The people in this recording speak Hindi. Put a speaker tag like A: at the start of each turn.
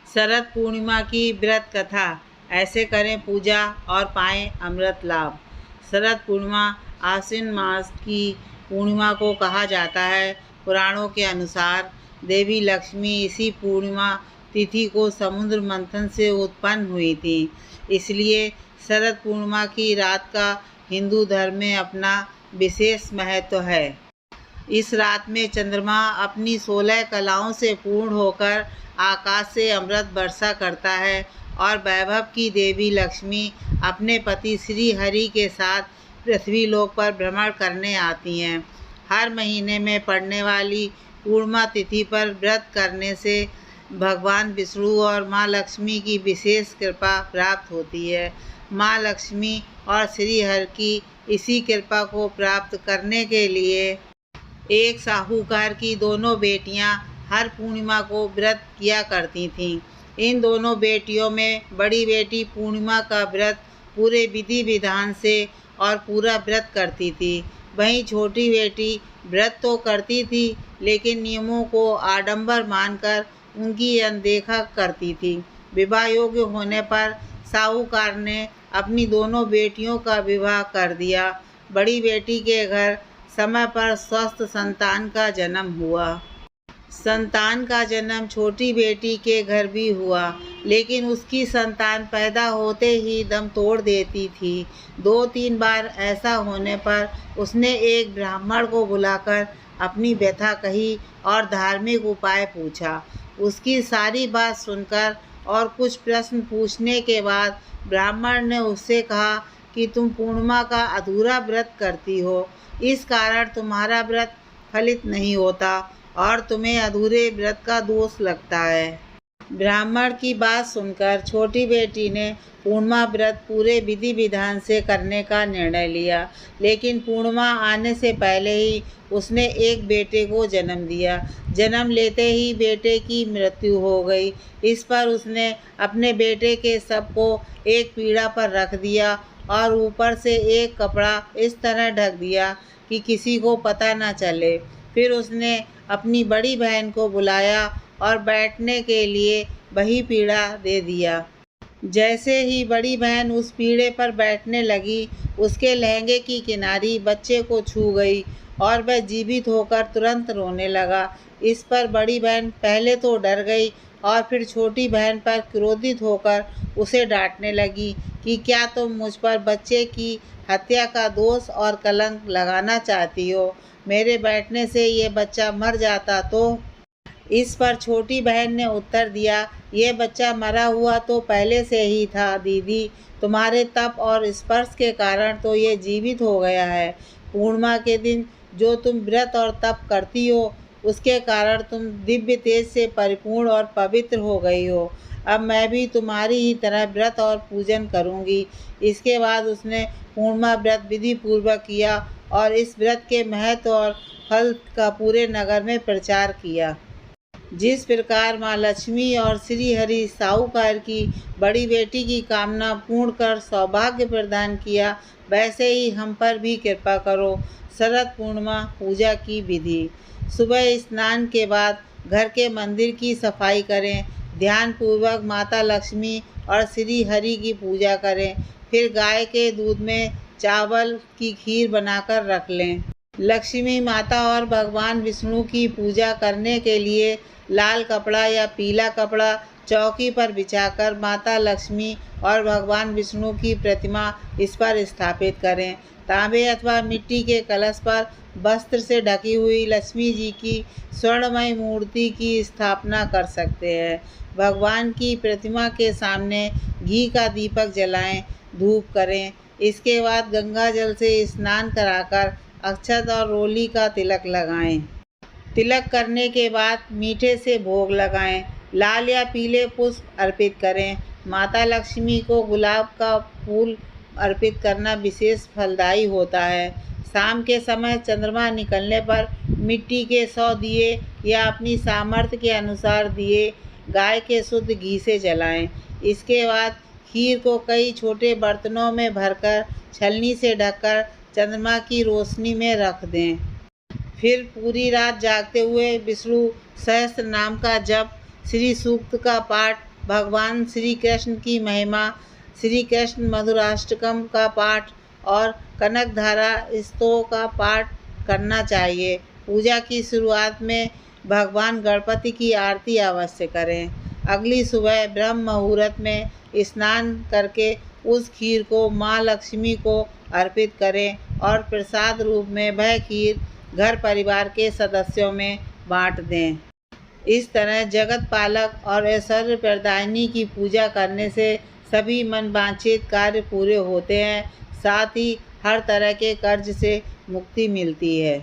A: शरद पूर्णिमा की व्रत कथा। ऐसे करें पूजा और पाएं अमृत लाभ। शरद पूर्णिमा आश्विन मास की पूर्णिमा को कहा जाता है। पुराणों के अनुसार देवी लक्ष्मी इसी पूर्णिमा तिथि को समुद्र मंथन से उत्पन्न हुई थी। इसलिए शरद पूर्णिमा की रात का हिंदू धर्म में अपना विशेष महत्व है। इस रात में चंद्रमा अपनी 16 कलाओं से पूर्ण होकर आकाश से अमृत वर्षा करता है और वैभव की देवी लक्ष्मी अपने पति श्री हरि के साथ पृथ्वी लोक पर भ्रमण करने आती हैं। हर महीने में पड़ने वाली पूर्णिमा तिथि पर व्रत करने से भगवान विष्णु और माँ लक्ष्मी की विशेष कृपा प्राप्त होती है। माँ लक्ष्मी और श्री हरि की इसी कृपा को प्राप्त करने के लिए एक साहूकार की दोनों बेटियां हर पूर्णिमा को व्रत किया करती थीं। इन दोनों बेटियों में बड़ी बेटी पूर्णिमा का व्रत पूरे विधि विधान से और पूरा व्रत करती थी। वहीं छोटी बेटी व्रत तो करती थी लेकिन नियमों को आडंबर मानकर उनकी अनदेखा करती थी। विवाह योग्य होने पर साहूकार ने अपनी दोनों बेटियों का विवाह कर दिया। बड़ी बेटी के घर समय पर स्वस्थ संतान का जन्म हुआ। संतान का जन्म छोटी बेटी के घर भी हुआ, लेकिन उसकी संतान पैदा होते ही दम तोड़ देती थी। 2-3 बार ऐसा होने पर उसने एक ब्राह्मण को बुलाकर अपनी व्यथा कही और धार्मिक उपाय पूछा। उसकी सारी बात सुनकर और कुछ प्रश्न पूछने के बाद ब्राह्मण ने उससे कहा कि तुम पूर्णिमा का अधूरा व्रत करती हो, इस कारण तुम्हारा व्रत फलित नहीं होता और तुम्हें अधूरे व्रत का दोष लगता है। ब्राह्मण की बात सुनकर छोटी बेटी ने पूर्णिमा व्रत पूरे विधि विधान से करने का निर्णय लिया, लेकिन पूर्णिमा आने से पहले ही उसने एक बेटे को जन्म दिया। जन्म लेते ही बेटे की मृत्यु हो गई। इस पर उसने अपने बेटे के शव को एक पीढ़ा पर रख दिया और ऊपर से एक कपड़ा इस तरह ढक दिया कि किसी को पता न चले। फिर उसने अपनी बड़ी बहन को बुलाया और बैठने के लिए वही पीढ़ा दे दिया। जैसे ही बड़ी बहन उस पीढ़े पर बैठने लगी, उसके लहंगे की किनारी बच्चे को छू गई और वह जीवित होकर तुरंत रोने लगा। इस पर बड़ी बहन पहले तो डर गई और फिर छोटी बहन पर क्रोधित होकर उसे डांटने लगी कि क्या तुम मुझ पर बच्चे की हत्या का दोष और कलंक लगाना चाहती हो? मेरे बैठने से ये बच्चा मर जाता तो? इस पर छोटी बहन ने उत्तर दिया, ये बच्चा मरा हुआ तो पहले से ही था दीदी, तुम्हारे तप और स्पर्श के कारण तो ये जीवित हो गया है। पूर्णिमा के दिन जो तुम व्रत और तप करती हो, उसके कारण तुम दिव्य तेज से परिपूर्ण और पवित्र हो गई हो। अब मैं भी तुम्हारी ही तरह व्रत और पूजन करूँगी। इसके बाद उसने पूर्णिमा व्रत विधि पूर्वक किया और इस व्रत के महत्व और फल का पूरे नगर में प्रचार किया। जिस प्रकार माँ लक्ष्मी और श्री हरि साहूकार की बड़ी बेटी की कामना पूर्ण कर सौभाग्य प्रदान किया, वैसे ही हम पर भी कृपा करो। शरद पूर्णिमा पूजा की विधि। सुबह स्नान के बाद घर के मंदिर की सफाई करें। ध्यान पूर्वक माता लक्ष्मी और श्री हरि की पूजा करें। फिर गाय के दूध में चावल की खीर बनाकर रख लें। लक्ष्मी माता और भगवान विष्णु की पूजा करने के लिए लाल कपड़ा या पीला कपड़ा चौकी पर बिछाकर माता लक्ष्मी और भगवान विष्णु की प्रतिमा इस पर स्थापित करें। तांबे अथवा मिट्टी के कलश पर वस्त्र से ढकी हुई लक्ष्मी जी की स्वर्णमय मूर्ति की स्थापना कर सकते हैं। भगवान की प्रतिमा के सामने घी का दीपक जलाएं, धूप करें। इसके बाद गंगा जल से स्नान कराकर अक्षत और रोली का तिलक लगाएं। तिलक करने के बाद मीठे से भोग लगाएं। लाल या पीले पुष्प अर्पित करें। माता लक्ष्मी को गुलाब का फूल अर्पित करना विशेष फलदायी होता है। शाम के समय चंद्रमा निकलने पर मिट्टी के 100 दिए या अपनी सामर्थ्य के अनुसार दिए गाय के शुद्ध घी से जलाएं। इसके बाद खीर को कई छोटे बर्तनों में भरकर छलनी से ढककर चंद्रमा की रोशनी में रख दें। फिर पूरी रात जागते हुए विष्णु सहस्त्र नाम का जप, श्री सूक्त का पाठ भगवान श्री कृष्ण की महिमा, श्री कृष्ण मधुराष्टकम का पाठ और कनकधारा स्तोत्र का पाठ करना चाहिए। पूजा की शुरुआत में भगवान गणपति की आरती अवश्य करें। अगली सुबह ब्रह्म मुहूर्त में स्नान करके उस खीर को माँ लक्ष्मी को अर्पित करें और प्रसाद रूप में वह खीर घर परिवार के सदस्यों में बांट दें। इस तरह जगत पालक और ऐश्वर्य प्रदायिनी की पूजा करने से सभी मनवांछित कार्य पूरे होते हैं, साथ ही हर तरह के कर्ज से मुक्ति मिलती है।